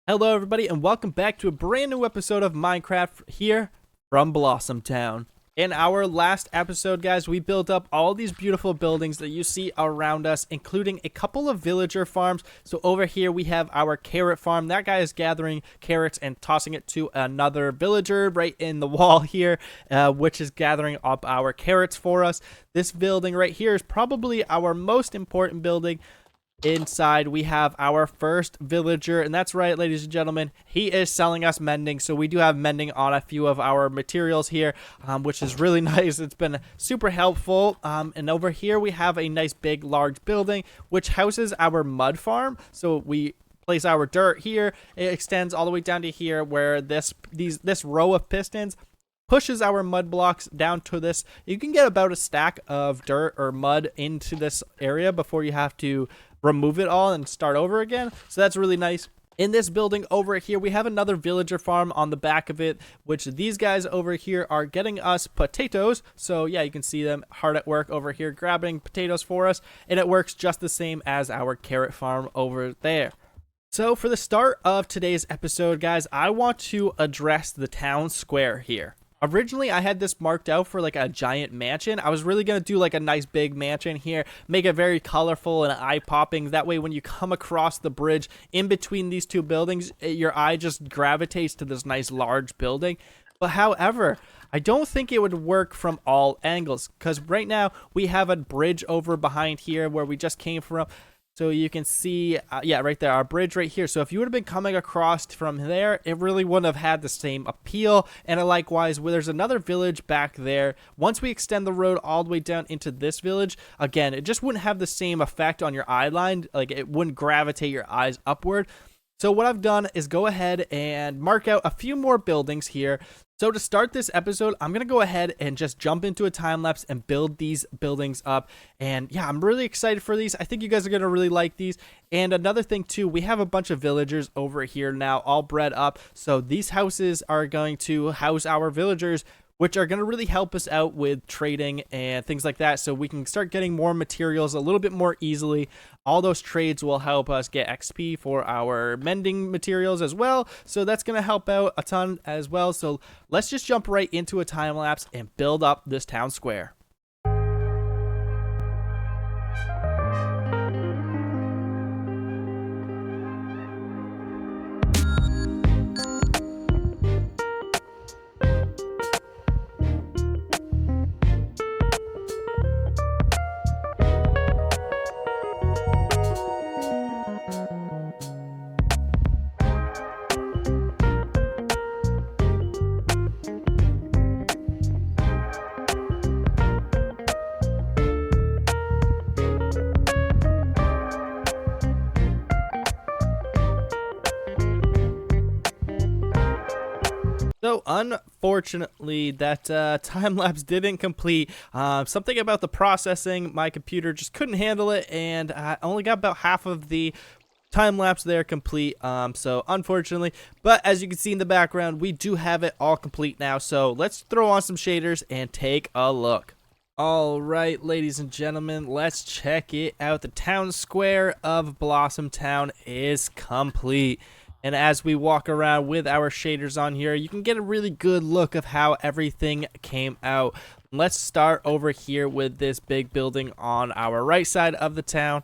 Hello everybody and welcome back to a brand new episode of Minecraft here from Blossom Town. In our last episode, guys, we built up all these beautiful buildings that you see around us, including a couple of villager farms. So over here we have our carrot farm. That guy is gathering carrots and tossing it to another villager right in the wall here, which is gathering up our carrots for us. This building right here is probably our most important building. Inside we have our first villager, and that's right, ladies and gentlemen, he is selling us mending. So we do have mending on a few of our materials here, which is really nice. It's been super helpful. And over here we have a nice big large building which houses our mud farm. So we place our dirt here. It extends all the way down to here where this row of pistons pushes our mud blocks down to this. You can get about a stack of dirt or mud into this area before you have to remove it all and start over again. So that's really nice. In this building over here, we have another villager farm on the back of it, which these guys over here are getting us potatoes. So yeah, you can see them hard at work over here grabbing potatoes for us, and it works just the same as our carrot farm over there. So for the start of today's episode, guys, I want to address the town square here. Originally, I had this marked out for like a giant mansion. I was really going to do like a nice big mansion here, make it very colorful and eye-popping. That way, when you come across the bridge in between these two buildings, your eye just gravitates to this nice large building. But however, I don't think it would work from all angles, because right now we have a bridge over behind here where we just came from. So you can see, yeah, right there, our bridge right here. So if you would have been coming across from there, it really wouldn't have had the same appeal. And likewise, where there's another village back there, once we extend the road all the way down into this village, again, it just wouldn't have the same effect on your eye line. Like, it wouldn't gravitate your eyes upward. So what I've done is go ahead and mark out a few more buildings here. So to start this episode, I'm going to go ahead and just jump into a time lapse and build these buildings up. And yeah, I'm really excited for these. I think you guys are going to really like these. And another thing too, we have a bunch of villagers over here now all bred up. So these houses are going to house our villagers, which are going to really help us out with trading and things like that, so we can start getting more materials a little bit more easily. All those trades will help us get XP for our mending materials as well, so that's going to help out a ton as well. So let's just jump right into a time lapse and build up this town square. So unfortunately, that time lapse didn't complete. Something about the processing, my computer just couldn't handle it, and I only got about half of the time lapse there complete. So unfortunately, but as you can see in the background, we do have it all complete now. So let's throw on some shaders and take a look. All right, ladies and gentlemen, let's check it out. The town square of Blossom Town is complete. And as we walk around with our shaders on here, you can get a really good look of how everything came out. Let's start over here with this big building on our right side of the town.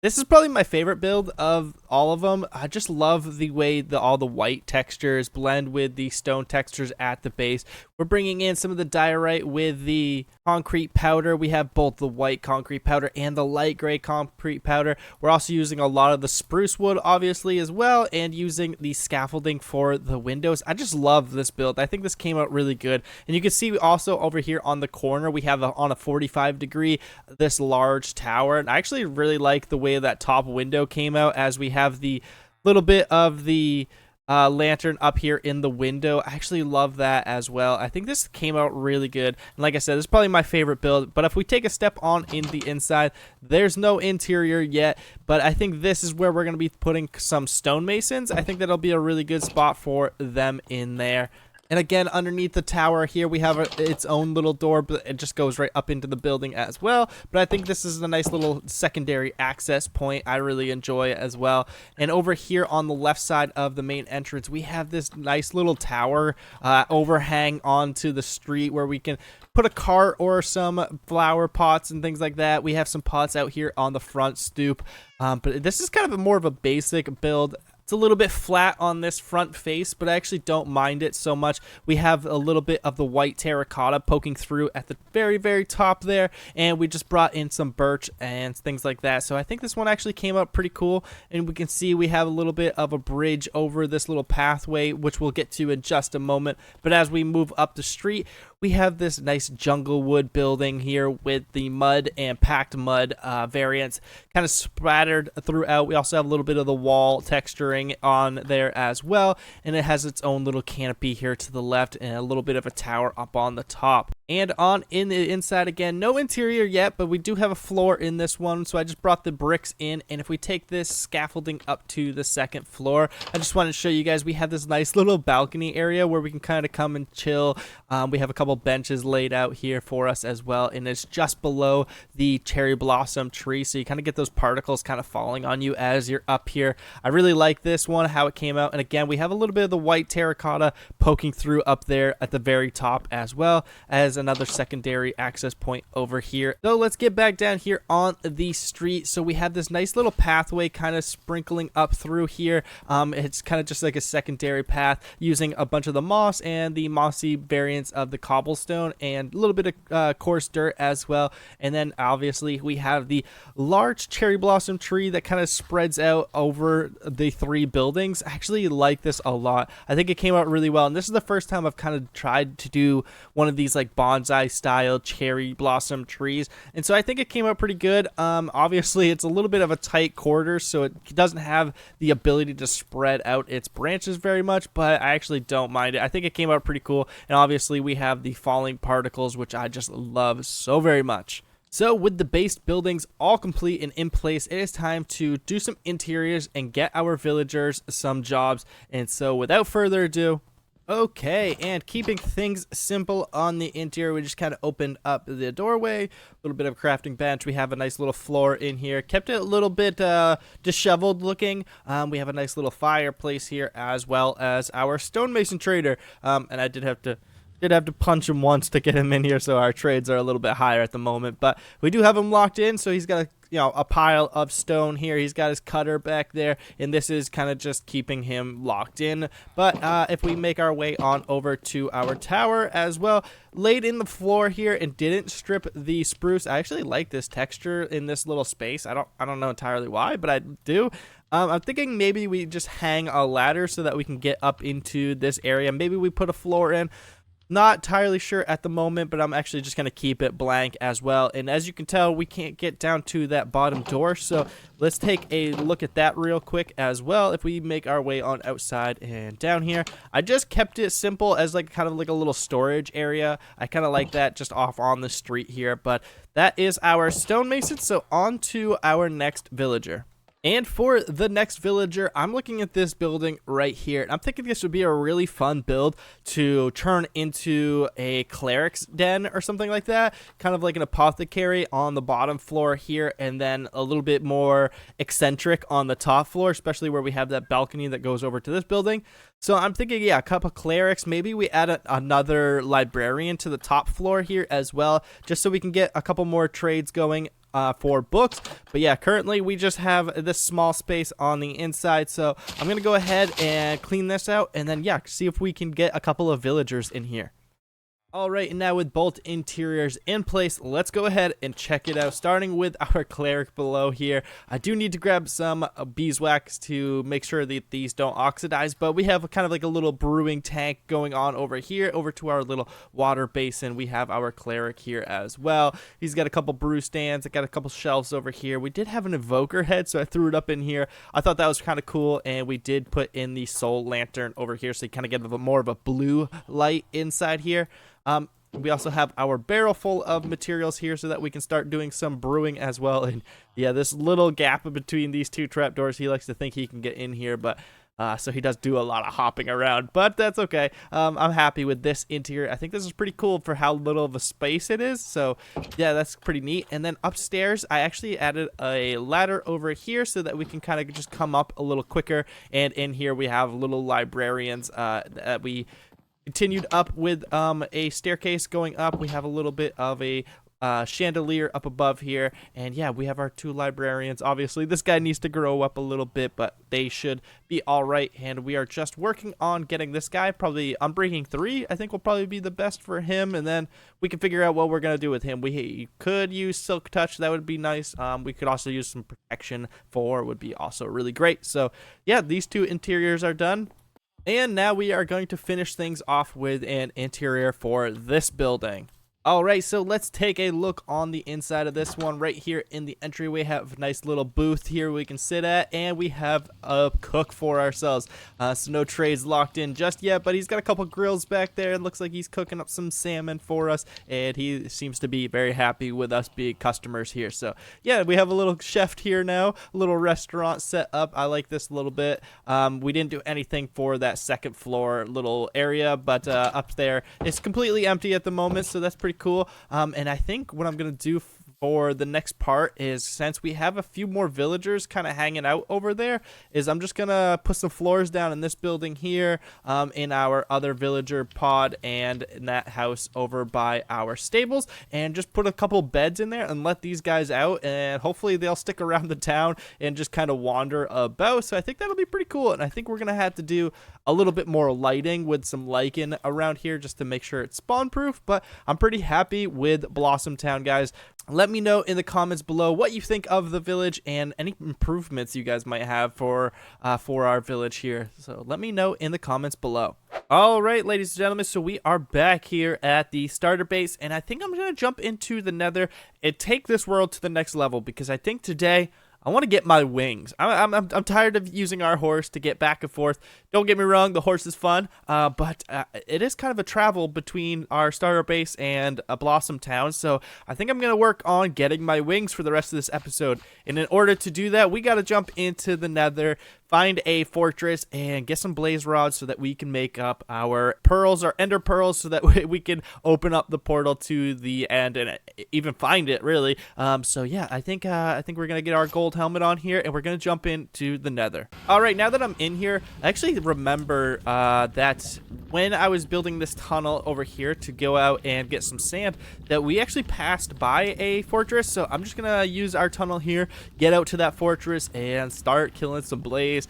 This is probably my favorite build of all of them. I just love the way all the white textures blend with the stone textures at the base. We're bringing in some of the diorite with the concrete powder. We have both the white concrete powder and the light gray concrete powder. We're also using a lot of the spruce wood, obviously, as well, and using the scaffolding for the windows. I just love this build. I think this came out really good. And you can see also over here on the corner, we have on a 45 degree, this large tower. And I actually really like the way that top window came out, as we have the little bit of the lantern up here in the window. I actually love that as well. I think this came out really good. And like I said, this is probably my favorite build. But if we take a step on in the inside, there's no interior yet. But I think this is where we're going to be putting some stonemasons. I think that'll be a really good spot for them in there. And again, underneath the tower here, we have its own little door, but it just goes right up into the building as well. But I think this is a nice little secondary access point I really enjoy as well. And over here on the left side of the main entrance, we have this nice little tower overhang onto the street where we can put a cart or some flower pots and things like that. We have some pots out here on the front stoop. But this is kind of more of a basic build. It's a little bit flat on this front face, but I actually don't mind it so much. We have a little bit of the white terracotta poking through at the very, very top there, and we just brought in some birch and things like that. So I think this one actually came out pretty cool, and we can see we have a little bit of a bridge over this little pathway, which we'll get to in just a moment. But as we move up the street, we have this nice jungle wood building here with the mud and packed mud variants kind of splattered throughout. We also have a little bit of the wall texturing on there as well, and it has its own little canopy here to the left and a little bit of a tower up on the top. And on in the inside again, no interior yet, but we do have a floor in this one, so I just brought the bricks in. And if we take this scaffolding up to the second floor, I just wanted to show you guys we have this nice little balcony area where we can kind of come and chill. We have a couple benches laid out here for us as well, and it's just below the cherry blossom tree, so you kind of get those particles kind of falling on you as you're up here. I really like this one, how it came out. And again, we have a little bit of the white terracotta poking through up there at the very top, as well as another secondary access point over here. So let's get back down here on the street. So we have this nice little pathway kind of sprinkling up through here. It's kind of just like a secondary path using a bunch of the moss and the mossy variants of the cobblestone and a little bit of coarse dirt as well. And then obviously we have the large cherry blossom tree that kind of spreads out over the three buildings. I actually like this a lot. I think it came out really well, and this is the first time I've kind of tried to do one of these like bonsai style cherry blossom trees, and so I think it came out pretty good. Obviously it's a little bit of a tight quarter, so it doesn't have the ability to spread out its branches very much, but I actually don't mind it. I think it came out pretty cool, and obviously we have the falling particles, which I just love so very much. So with the base buildings all complete and in place, it is time to do some interiors and get our villagers some jobs. And so without further ado, okay, and keeping things simple on the interior, we just kind of opened up the doorway, a little bit of a crafting bench. We have a nice little floor in here, kept it a little bit disheveled looking. We have a nice little fireplace here, as well as our stonemason trader. And I did have to punch him once to get him in here, so our trades are a little bit higher at the moment, but we do have him locked in. So he's got a pile of stone here. He's got his cutter back there, and this is kind of just keeping him locked in. But if we make our way on over to our tower as well, laid in the floor here and didn't strip the spruce. I actually like this texture in this little space. I don't know entirely why, but I do. I'm thinking maybe we just hang a ladder so that we can get up into this area. Maybe we put a floor in. Not entirely sure at the moment, but I'm actually just going to keep it blank as well. And as you can tell, we can't get down to that bottom door, so let's take a look at that real quick as well. If we make our way on outside and down here, I just kept it simple as like kind of like a little storage area. I kind of like that just off on the street here, but that is our stonemason. So on to our next villager. And for the next villager, I'm looking at this building right here, and I'm thinking this would be a really fun build to turn into a cleric's den or something like that, kind of like an apothecary on the bottom floor here, and then a little bit more eccentric on the top floor, especially where we have that balcony that goes over to this building. So I'm thinking, yeah, a couple clerics. Maybe we add another librarian to the top floor here as well, just so we can get a couple more trades going for books. But yeah, currently we just have this small space on the inside, so I'm gonna go ahead and clean this out, and then yeah, see if we can get a couple of villagers in here. Alright, and now with both interiors in place, let's go ahead and check it out, starting with our cleric below here. I do need to grab some beeswax to make sure that these don't oxidize, but we have kind of like a little brewing tank going on over here, over to our little water basin. We have our cleric here as well. He's got a couple brew stands, I got a couple shelves over here. We did have an evoker head, so I threw it up in here. I thought that was kind of cool, and we did put in the soul lantern over here, so you kind of get more of a blue light inside here. We also have our barrel full of materials here so that we can start doing some brewing as well. And yeah, this little gap between these two trapdoors, he likes to think he can get in here, but So he does do a lot of hopping around, but that's okay. I'm happy with this interior. I think this is pretty cool for how little of a space it is. So yeah, that's pretty neat. And then upstairs, I actually added a ladder over here so that we can kind of just come up a little quicker. And in here we have little librarians that we continued up with a staircase going up. We have a little bit of a chandelier up above here, and yeah, we have our 2 librarians. Obviously this guy needs to grow up a little bit, but they should be all right. And we are just working on getting this guy probably Unbreaking 3. I think will probably be the best for him, and then we can figure out what we're gonna do with him. We could use Silk Touch, that would be nice. We could also use some Protection 4, would be also really great. So yeah, these 2 interiors are done. And now we are going to finish things off with an interior for this building. Alright, so let's take a look on the inside of this one. Right here in the entryway, we have a nice little booth here we can sit at, and we have a cook for ourselves. So no trays locked in just yet, but he's got a couple grills back there. It looks like he's cooking up some salmon for us, and he seems to be very happy with us being customers here. So yeah, we have a little chef here now, a little restaurant set up. I like this a little bit. We didn't do anything for that second floor little area, but up there it's completely empty at the moment, so that's pretty cool. And I think what I'm gonna do for the next part is, since we have a few more villagers kind of hanging out over there, is I'm just gonna put some floors down in this building here, in our other villager pod, and in that house over by our stables, and just put a couple beds in there and let these guys out, and hopefully they'll stick around the town and just kind of wander about. So I think that'll be pretty cool, and I think we're gonna have to do a little bit more lighting with some lichen around here just to make sure it's spawn proof. But I'm pretty happy with Blossom Town, guys. Let me know in the comments below what you think of the village and any improvements you guys might have for our village here. So let me know in the comments below. All right, ladies and gentlemen, so we are back here at the starter base, and I think I'm going to jump into the nether and take this world to the next level, because I think today I want to get my wings. I'm tired of using our horse to get back and forth. Don't get me wrong, the horse is fun, but it is kind of a travel between our starter base and a Blossom Town. So I think I'm going to work on getting my wings for the rest of this episode. And in order to do that, we got to jump into the nether, find a fortress, and get some blaze rods so that we can make up our pearls, our ender pearls, so that we can open up the portal to the end and even find it, really. So yeah, I think we're gonna get our gold helmet on here, and we're gonna jump into the nether. All right, now that I'm in here, I actually remember that when I was building this tunnel over here to go out and get some sand, that we actually passed by a fortress. So I'm just gonna use our tunnel here, get out to that fortress, and start killing some blaze.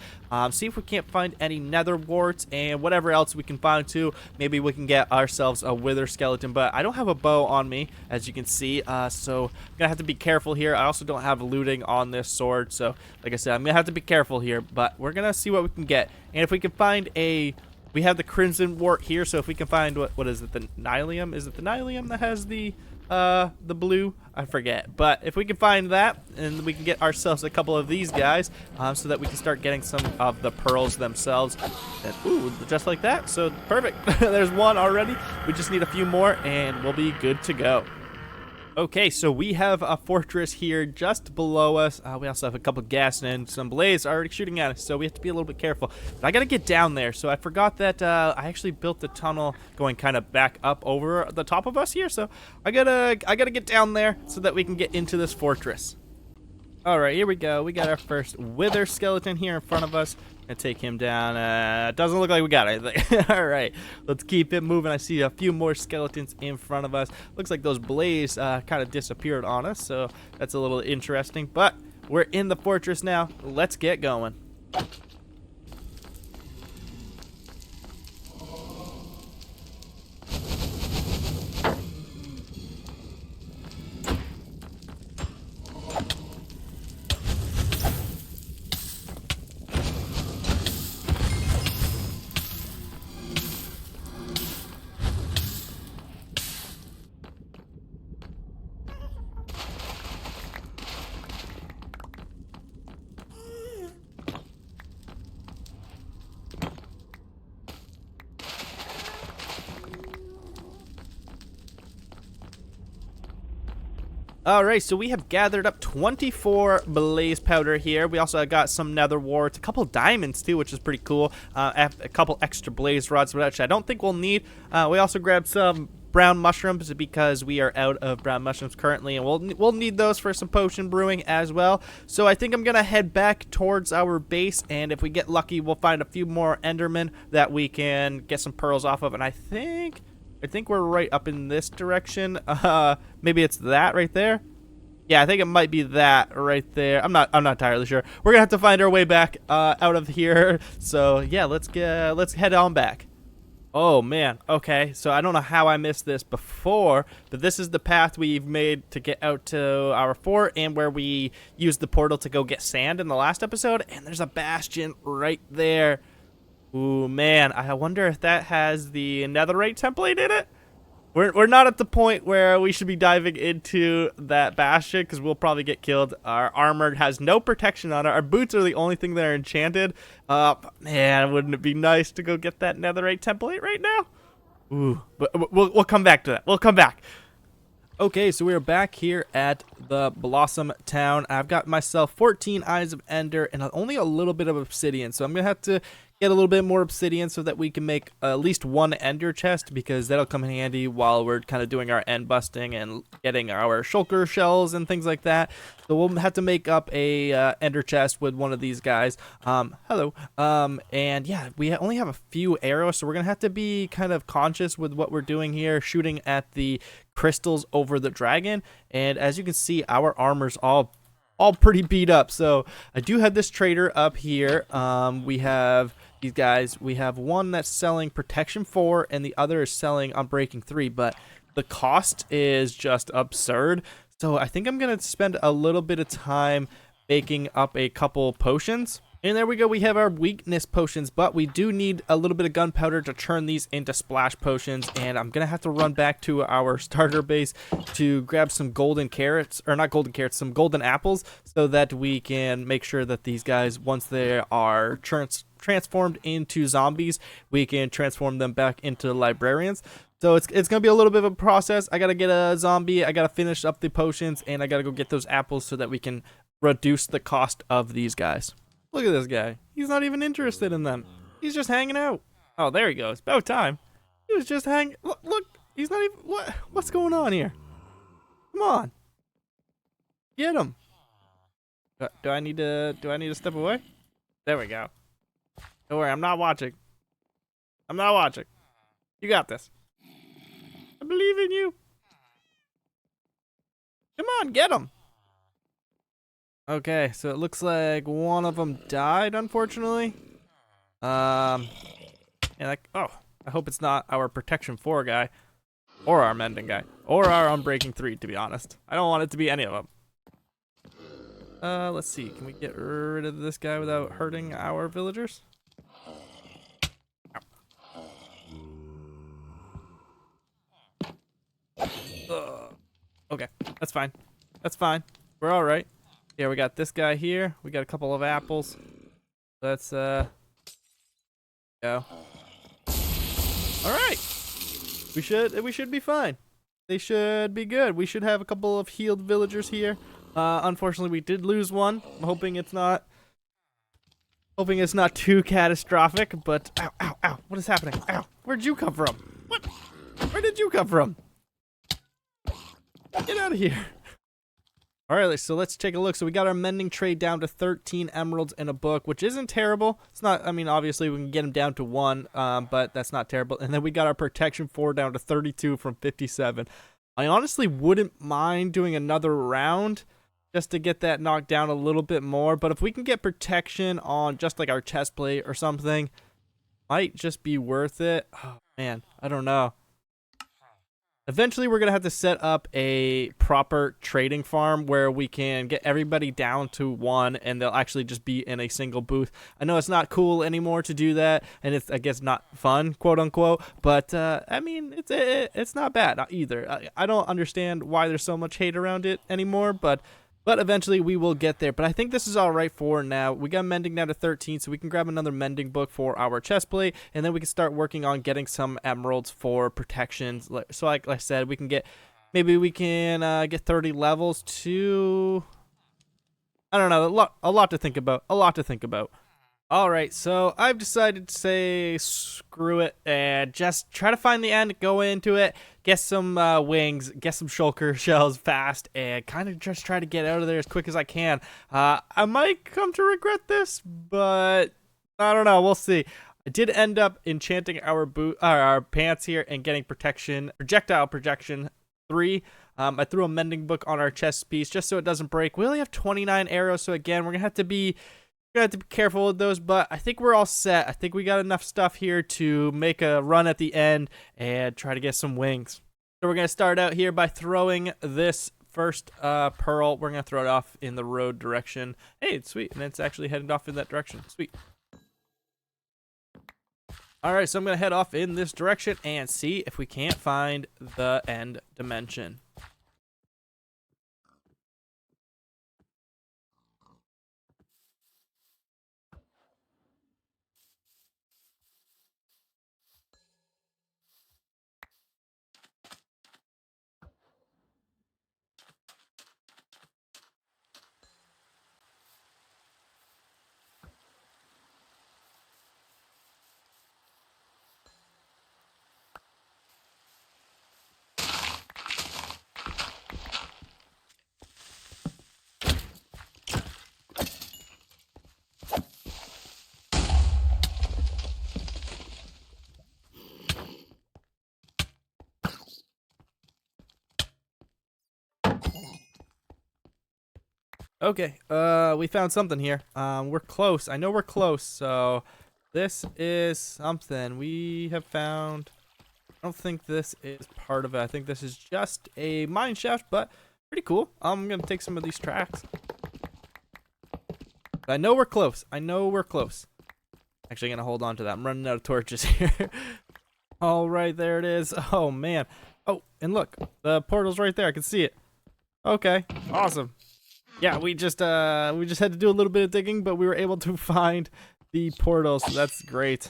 See if we can't find any nether warts and whatever else we can find too. Maybe we can get ourselves a wither skeleton, but I don't have a bow on me, as you can see, so I'm gonna have to be careful here. I also don't have looting on this sword, so like I said, I'm gonna have to be careful here, but we're gonna see what we can get. And if we can find we have the crimson wart here, so if we can find what is it, the nylium? Is it the nylium that has the blue? I forget, but if we can find that, and we can get ourselves a couple of these guys, so that we can start getting some of the pearls themselves. And ooh, just like that. So perfect. There's one already. We just need a few more and we'll be good to go. Okay, so we have a fortress here just below us. We also have a couple of gas and some blaze already shooting at us, so we have to be a little bit careful. But I gotta get down there, so I forgot that I actually built the tunnel going kind of back up over the top of us here. So I gotta get down there so that we can get into this fortress. All right, here we go. We got our first wither skeleton here in front of us. Gonna take him down. Doesn't look like we got anything. All right, let's keep it moving. I see a few more skeletons in front of us. Looks like those blaze kind of disappeared on us, so that's a little interesting. But we're in the fortress now. Let's get going. Alright, so we have gathered up 24 blaze powder here. We also got some nether warts, a couple diamonds too, which is pretty cool. A couple extra blaze rods, which I don't think we'll need. We also grabbed some brown mushrooms because we are out of brown mushrooms currently, and we'll need those for some potion brewing as well. So I think I'm gonna head back towards our base, and if we get lucky, we'll find a few more endermen that we can get some pearls off of. And I think we're right up in this direction. Maybe it's that right there. Yeah, I think it might be that right there. I'm not entirely sure. We're gonna have to find our way back out of here. So yeah, let's head on back. Oh man, okay, so I don't know how I missed this before, but this is the path we've made to get out to our fort, and where we used the portal to go get sand in the last episode, and there's a bastion right there. Ooh man, I wonder if that has the netherite template in it? We're not at the point where we should be diving into that bastion, because we'll probably get killed. Our armor has no protection on it. Our boots are the only thing that are enchanted. Man, wouldn't it be nice to go get that netherite template right now? Ooh, but we'll come back to that. We'll come back. Okay, so we're back here at the Blossom Town. I've got myself 14 Eyes of Ender and only a little bit of obsidian, so I'm going to have to get a little bit more obsidian so that we can make at least one ender chest, because that'll come in handy while we're kind of doing our end busting and getting our shulker shells and things like that. So we'll have to make up a ender chest with one of these guys. Hello. And yeah, we only have a few arrows, so we're gonna have to be kind of conscious with what we're doing here, shooting at the crystals over the dragon. And as you can see, our armor's all pretty beat up. So I do have this trader up here. We have these guys. We have one that's selling protection 4 and the other is selling unbreaking 3, but the cost is just absurd. So I think I'm gonna spend a little bit of time making up a couple potions. And there we go, we have our weakness potions, but we do need a little bit of gunpowder to turn these into splash potions, and I'm gonna have to run back to our starter base to grab some golden carrots, or not golden carrots, some golden apples, so that we can make sure that these guys, once they are transformed into zombies, we can transform them back into librarians. So it's gonna be a little bit of a process. I gotta get a zombie, I gotta finish up the potions, and I gotta go get those apples so that we can reduce the cost of these guys. Look at this guy. He's not even interested in them. He's just hanging out. Oh, there he goes. About time. He was just hanging. Look, he's not even. What's going on here? Come on. Get him. Do I need to step away? There we go. Don't worry, I'm not watching. I'm not watching. You got this. I believe in you. Come on, get him. Okay, so it looks like one of them died, unfortunately. And like, oh, I hope it's not our protection 4 guy, or our mending guy, or our unbreaking 3, to be honest. I don't want it to be any of them. Let's see, can we get rid of this guy without hurting our villagers? Okay, that's fine. That's fine. We're all right. Yeah, we got this guy here. We got a couple of apples. Let's go. All right. We should be fine. They should be good. We should have a couple of healed villagers here. Unfortunately, we did lose one. I'm hoping it's not too catastrophic. But ow, ow, ow! What is happening? Ow! Where'd you come from? What? Where did you come from? Get out of here. Alright, so let's take a look. So we got our mending trade down to 13 emeralds in a book, which isn't terrible. It's not, I mean, obviously we can get them down to 1, but that's not terrible. And then we got our protection 4 down to 32 from 57. I honestly wouldn't mind doing another round just to get that knocked down a little bit more. But if we can get protection on just like our chest plate or something, might just be worth it. Oh, man, I don't know. Eventually, we're going to have to set up a proper trading farm where we can get everybody down to 1 and they'll actually just be in a single booth. I know it's not cool anymore to do that, and it's, I guess, not fun, quote unquote, but I mean, it's not bad either. I don't understand why there's so much hate around it anymore, but eventually we will get there. But I think this is all right for now. We got mending down to 13, so we can grab another mending book for our chest plate, and then we can start working on getting some emeralds for protections. So like I said, we can get Maybe we can get 30 levels to... I don't know, a lot to think about. A lot to think about. Alright, so I've decided to say screw it and just try to find the end, go into it, get some wings, get some shulker shells fast, and kind of just try to get out of there as quick as I can. I might come to regret this, but I don't know, we'll see. I did end up enchanting our pants here and getting projectile protection 3. I threw a mending book on our chest piece just so it doesn't break. We only have 29 arrows, so again, we're gonna have to be careful with those, but I think we're all set. I think we got enough stuff here to make a run at the end and try to get some wings. So we're going to start out here by throwing this first pearl. We're going to throw it off in the road direction. Hey, it's sweet, and it's actually headed off in that direction. Sweet. All right, so I'm going to head off in this direction and see if we can't find the end dimension. Okay, we found something here. We're close. I know we're close, so this is something we have found. I don't think this is part of it. I think this is just a mine shaft, but pretty cool. I'm gonna take some of these tracks. But I know we're close. I know we're close. Actually, gonna hold on to that. I'm running out of torches here. All right, there it is. Oh man. Oh, and look, the portal's right there. I can see it. Okay, awesome. Yeah, we just had to do a little bit of digging, but we were able to find the portal, so that's great.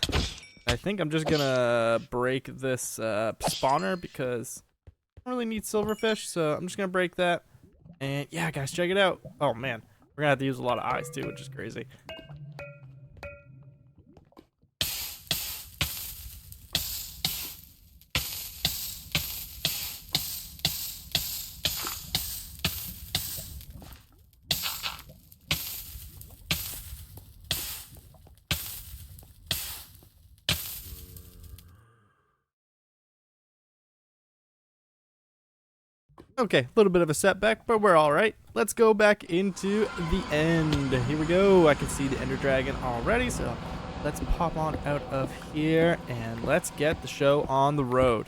I think I'm just gonna break this spawner because I don't really need silverfish, so I'm just gonna break that. And yeah, guys, check it out. Oh man, we're gonna have to use a lot of eyes too, which is crazy. Okay, a little bit of a setback, but we're all right. Let's go back into the end. Here we go. I can see the Ender Dragon already, so let's pop on out of here and let's get the show on the road.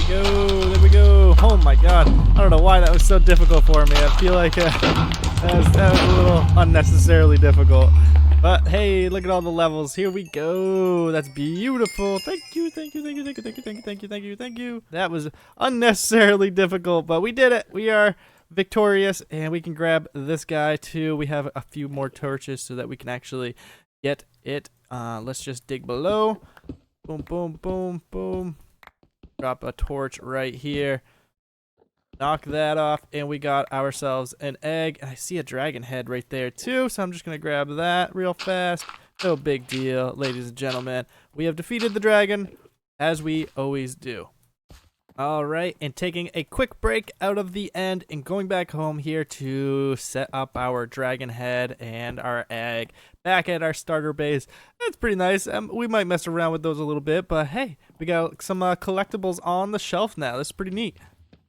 go. There we go. Oh my god. I don't know why that was so difficult for me. I feel like that was a little unnecessarily difficult. But hey, look at all the levels. Here we go. That's beautiful. Thank you, thank you, thank you, thank you, thank you, thank you, thank you, thank you, thank you. That was unnecessarily difficult, but we did it. We are victorious, and we can grab this guy too. We have a few more torches so that we can actually get it. Let's just dig below. Boom, boom, boom, boom. Drop a torch right here. Knock that off, and we got ourselves an egg. And I see a dragon head right there too, so I'm just gonna grab that real fast. No big deal, ladies and gentlemen. We have defeated the dragon, as we always do. All right, and taking a quick break out of the end and going back home here to set up our dragon head and our egg back at our starter base. That's pretty nice. We might mess around with those a little bit, but hey, we got some collectibles on the shelf now. That's pretty neat.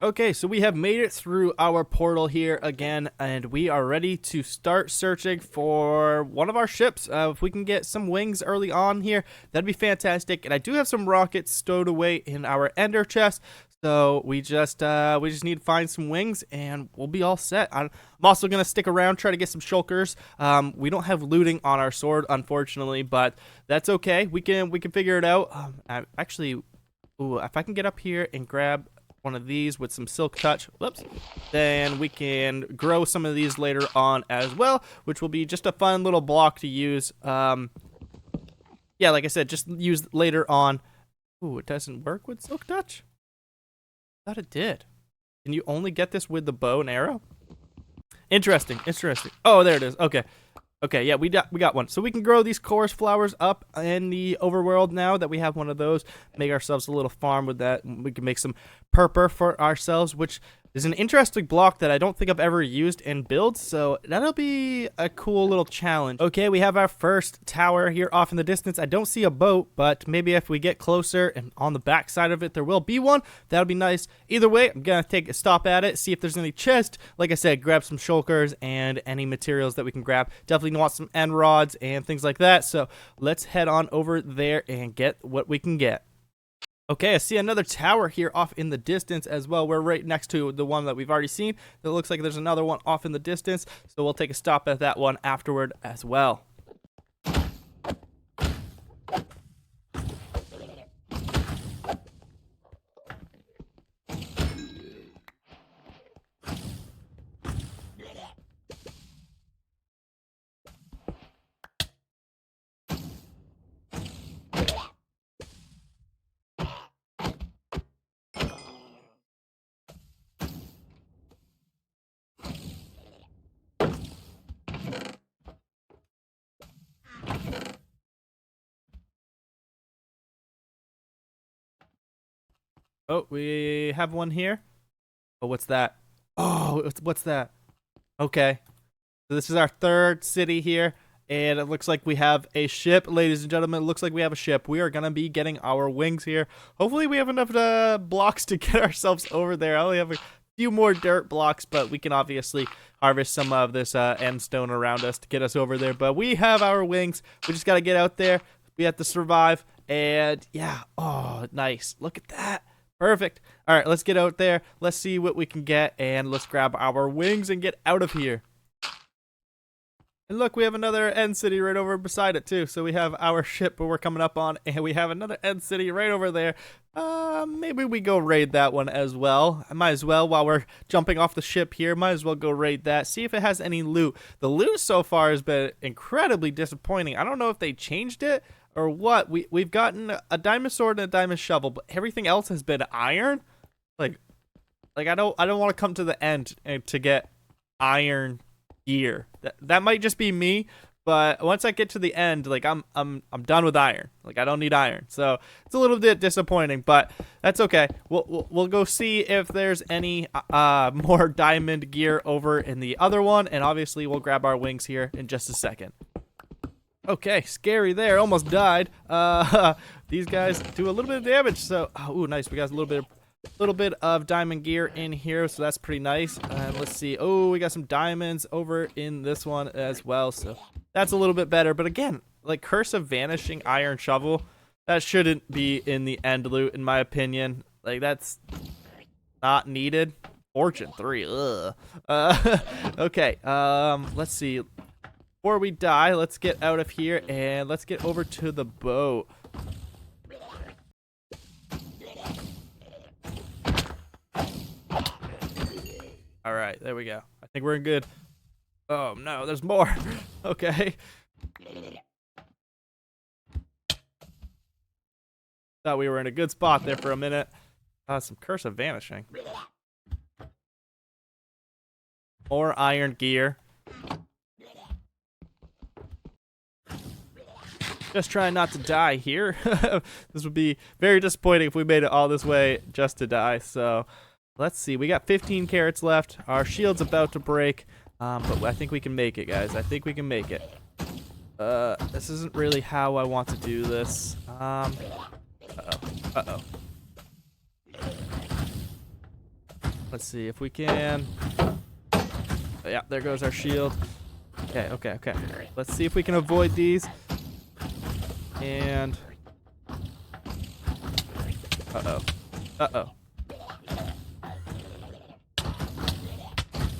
Okay, so we have made it through our portal here again, and we are ready to start searching for one of our ships. If we can get some wings early on here, that'd be fantastic. And I do have some rockets stowed away in our ender chest, so we just need to find some wings, and we'll be all set. I'm also gonna stick around, try to get some shulkers. We don't have looting on our sword, unfortunately, but that's okay. We can figure it out. Actually, if I can get up here and grab one of these with some silk touch, whoops, then we can grow some of these later on as well, which will be just a fun little block to use. Yeah, like I said, just use later on. Ooh, it doesn't work with silk touch? I thought it did. Can you only get this with the bow and arrow? Interesting. Oh, there it is. Okay, yeah, we got one. So we can grow these chorus flowers up in the overworld now that we have one of those. Make ourselves a little farm with that. We can make some purpur for ourselves, which is an interesting block that I don't think I've ever used in builds, so that'll be a cool little challenge. Okay, we have our first tower here off in the distance. I don't see a boat, but maybe if we get closer and on the back side of it there will be one, that'll be nice. Either way, I'm gonna take a stop at it, see if there's any chest. Like I said, grab some shulkers and any materials that we can grab. Definitely want some end rods and things like that, so let's head on over there and get what we can get. Okay, I see another tower here off in the distance as well. We're right next to the one that we've already seen. It looks like there's another one off in the distance, so we'll take a stop at that one afterward as well. Oh, we have one here. Oh, what's that? Oh, what's that? Okay. So this is our third city here, and it looks like we have a ship. Ladies and gentlemen, it looks like we have a ship. We are going to be getting our wings here. Hopefully we have enough blocks to get ourselves over there. I only have a few more dirt blocks, but we can obviously harvest some of this end stone around us to get us over there. But we have our wings. We just got to get out there. We have to survive, and yeah. Oh, nice. Look at that. Perfect. All right, let's get out there. Let's see what we can get, and let's grab our wings and get out of here. And look, we have another end city right over beside it, too. So we have our ship we're coming up on, and we have another end city right over there. Maybe we go raid that one as well. I might as well, while we're jumping off the ship here, might as well go raid that. See if it has any loot. The loot so far has been incredibly disappointing. I don't know if they changed it or what. We've gotten a diamond sword and a diamond shovel, but everything else has been iron. Like I don't want to come to the end to get iron gear. That might just be me, but once I get to the end, like I'm done with iron. Like I don't need iron. So it's a little bit disappointing, but that's okay. We'll go see if there's any more diamond gear over in the other one, and obviously we'll grab our wings here in just a second. Okay, scary there. Almost died. These guys do a little bit of damage. So, ooh, nice. We got a little bit of diamond gear in here, so that's pretty nice. And let's see. Oh, we got some diamonds over in this one as well. So that's a little bit better. But again, like Curse of Vanishing Iron Shovel, that shouldn't be in the end loot, in my opinion. Like, that's not needed. Fortune 3. Ugh. Okay. Let's see. Before we die, let's get out of here and let's get over to the boat. All right, there we go. I think we're in good. Oh no, there's more. Okay. Thought we were in a good spot there for a minute. Some curse of vanishing. More iron gear. Just trying not to die here. This would be very disappointing if we made it all this way just to die. So let's see. We got 15 carrots left. Our shield's about to break. But I think we can make it, guys. I think we can make it. This isn't really how I want to do this. Uh-oh. Let's see if we can. Yeah, there goes our shield. Okay. Let's see if we can avoid these. And uh-oh.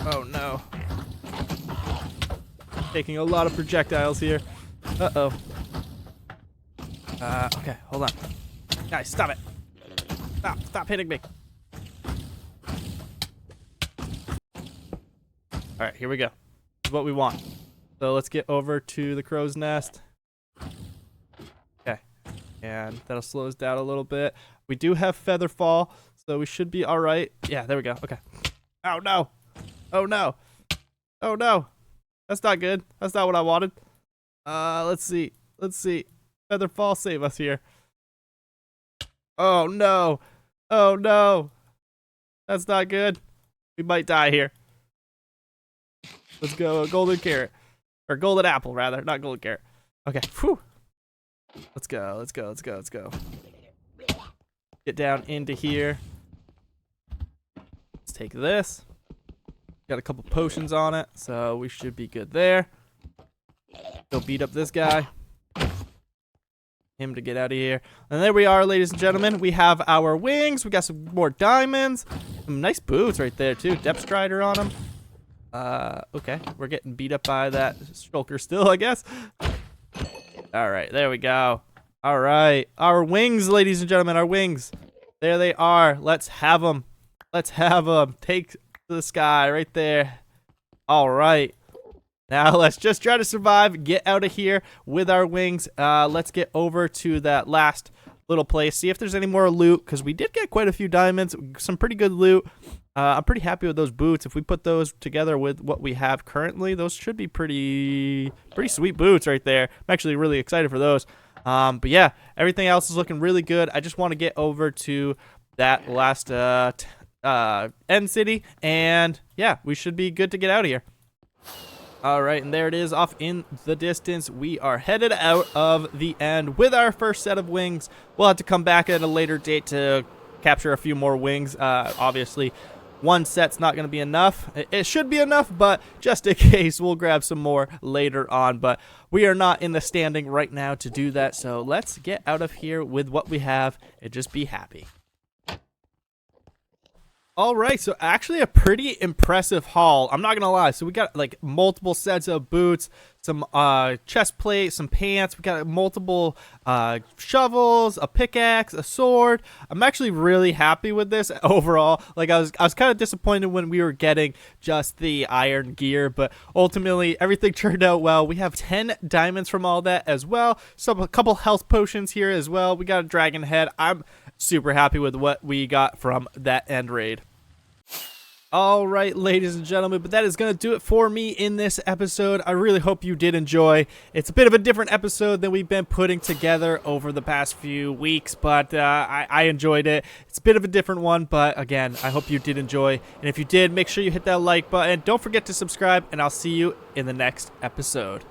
Oh no. Taking a lot of projectiles here. Uh-oh. Okay, hold on. Guys, stop it. Stop hitting me. All right, here we go. This is what we want. So let's get over to the crow's nest. Okay, and that'll slow us down a little bit. We do have feather fall, so we should be all right. Yeah, there we go. Okay. Oh no. Oh no. Oh no. That's not good. That's not what I wanted. Let's see. Feather fall, save us here. Oh no. Oh no. That's not good. We might die here. Let's go. Golden carrot. Or golden apple, rather. Not golden carrot. Okay. Whew. Let's go. Get down into here. Let's take this. Got a couple potions on it, so we should be good there. Go beat up this guy. Him to get out of here. And there we are, ladies and gentlemen. We have our wings. We got some more diamonds. Some nice boots right there, too. Depth strider on them. Okay. We're getting beat up by that shulker still, I guess. All right. There we go. All right. Our wings, ladies and gentlemen. Our wings. There they are. Let's have them. Take to the sky right there. All right. Now let's just try to survive, get out of here with our wings. Let's get over to that last little place, see if there's any more loot, because we did get quite a few diamonds, some pretty good loot. I'm pretty happy with those boots. If we put those together with what we have currently, those should be pretty sweet boots right there. I'm actually really excited for those. But yeah, everything else is looking really good. I just want to get over to that last end city, and yeah, we should be good to get out of here. All right, and there it is off in the distance. We are headed out of the end with our first set of wings. We'll have to come back at a later date to capture a few more wings. Obviously, one set's not going to be enough. It should be enough, but just in case, we'll grab some more later on. But we are not in the standing right now to do that, so let's get out of here with what we have and just be happy. All right, so actually a pretty impressive haul. I'm not gonna lie. So we got like multiple sets of boots, some chest plate, some pants. We got multiple shovels, a pickaxe, a sword. I'm actually really happy with this overall. Like I was kind of disappointed when we were getting just the iron gear, but ultimately everything turned out well. We have 10 diamonds from all that as well. A couple health potions here as well. We got a dragon head. I'm super happy with what we got from that end raid. All right, ladies and gentlemen, but that is going to do it for me in this episode. I really hope you did enjoy. It's a bit of a different episode than we've been putting together over the past few weeks, but I enjoyed it. It's a bit of a different one, but again, I hope you did enjoy. And if you did, make sure you hit that like button. Don't forget to subscribe, and I'll see you in the next episode.